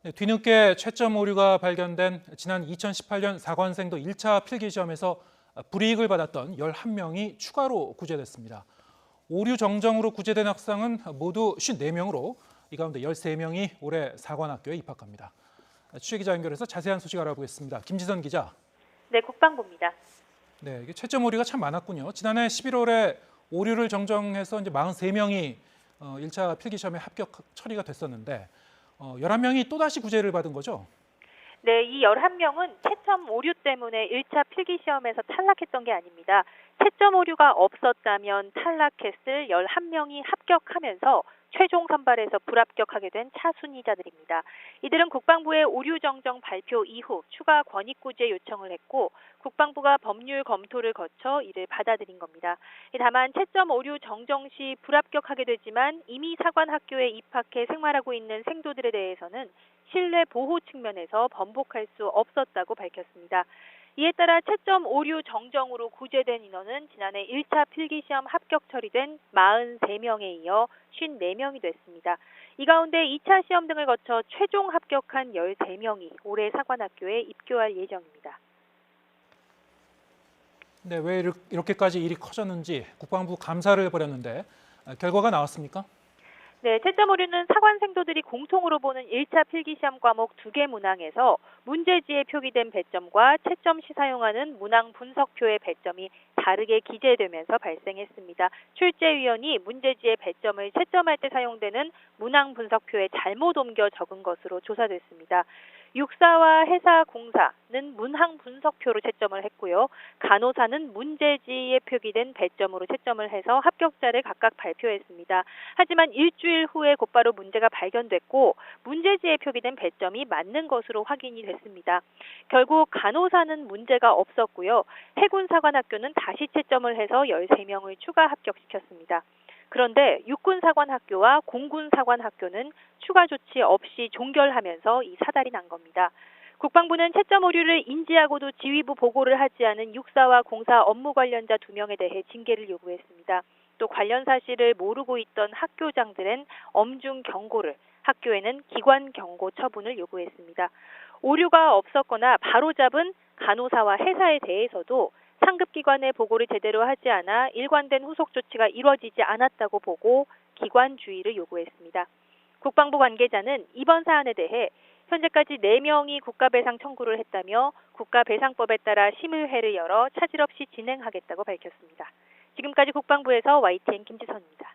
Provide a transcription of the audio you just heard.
네, 뒤늦게 채점 오류가 발견된 지난 2018년 사관생도 1차 필기시험에서 불이익을 받았던 11명이 추가로 구제됐습니다. 오류 정정으로 구제된 학생은 모두 54명으로 이 가운데 13명이 올해 사관학교에 입학합니다. 취재기자 연결해서 자세한 소식 알아보겠습니다. 김지선 기자. 네, 국방부입니다. 네, 이게 채점 오류가 참 많았군요. 지난해 11월에 오류를 정정해서 이제 43명이 1차 필기시험에 합격 처리가 됐었는데 11명이 또다시 구제를 받은 거죠? 네, 이 11명은 채점 오류 때문에 1차 필기시험에서 탈락했던 게 아닙니다. 채점 오류가 없었다면 탈락했을 11명이 합격하면서 최종 선발에서 불합격하게 된 차순위자들입니다. 이들은 국방부의 오류 정정 발표 이후 추가 권익구제 요청을 했고 국방부가 법률 검토를 거쳐 이를 받아들인 겁니다. 다만 채점 오류 정정 시 불합격하게 되지만 이미 사관학교에 입학해 생활하고 있는 생도들에 대해서는 신뢰 보호 측면에서 번복할 수 없었다고 밝혔습니다. 이에 따라 채점 오류 정정으로 구제된 인원은 지난해 1차 필기시험 합격 처리된 43명에 이어 54명이 됐습니다. 이 가운데 2차 시험 등을 거쳐 최종 합격한 13명이 올해 사관학교에 입교할 예정입니다. 네, 왜 이렇게까지 일이 커졌는지 국방부 감사를 벌였는데 결과가 나왔습니까? 네, 채점 오류는 사관생도들이 공통으로 보는 1차 필기시험 과목 2개 문항에서 문제지에 표기된 배점과 채점 시 사용하는 문항 분석표의 배점이 다르게 기재되면서 발생했습니다. 출제위원이 문제지의 배점을 채점할 때 사용되는 문항 분석표에 잘못 옮겨 적은 것으로 조사됐습니다. 육사와 해사공사는 문항 분석표로 채점을 했고요. 간호사는 문제지에 표기된 배점으로 채점을 해서 합격자를 각각 발표했습니다. 하지만 일주일 후에 곧바로 문제가 발견됐고 문제지에 표기된 배점이 맞는 것으로 확인이 됐습니다. 결국 간호사는 문제가 없었고요. 해군사관학교는 다시 채점을 해서 13명을 추가 합격시켰습니다. 그런데 육군사관학교와 공군사관학교는 추가 조치 없이 종결하면서 이 사달이 난 겁니다. 국방부는 채점 오류를 인지하고도 지휘부 보고를 하지 않은 육사와 공사 업무 관련자 2명에 대해 징계를 요구했습니다. 또 관련 사실을 모르고 있던 학교장들은 엄중 경고를, 학교에는 기관 경고 처분을 요구했습니다. 오류가 없었거나 바로잡은 간호사와 해사에 대해서도 상급기관의 보고를 제대로 하지 않아 일관된 후속 조치가 이루어지지 않았다고 보고 기관 주의를 요구했습니다. 국방부 관계자는 이번 사안에 대해 현재까지 4명이 국가배상 청구를 했다며 국가배상법에 따라 심의회를 열어 차질 없이 진행하겠다고 밝혔습니다. 지금까지 국방부에서 YTN 김지선입니다.